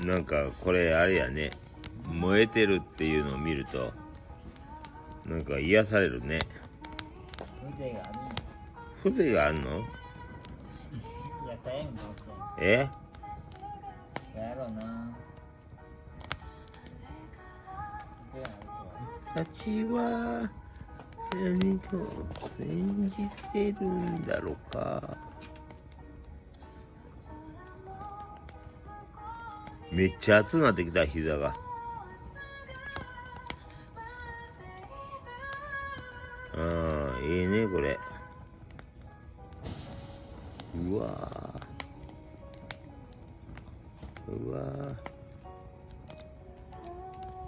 なんかこれあれやね、燃えてるっていうのを見るとなんか癒されるね。風情があるんです。風情があんの？いや、ちゃえんかもしれん。え？どうやろうな。風情あるとは。たちは何を信じてるんだろうか。めっちゃ熱くなってきた、膝が。いいねこれ。うわーうわー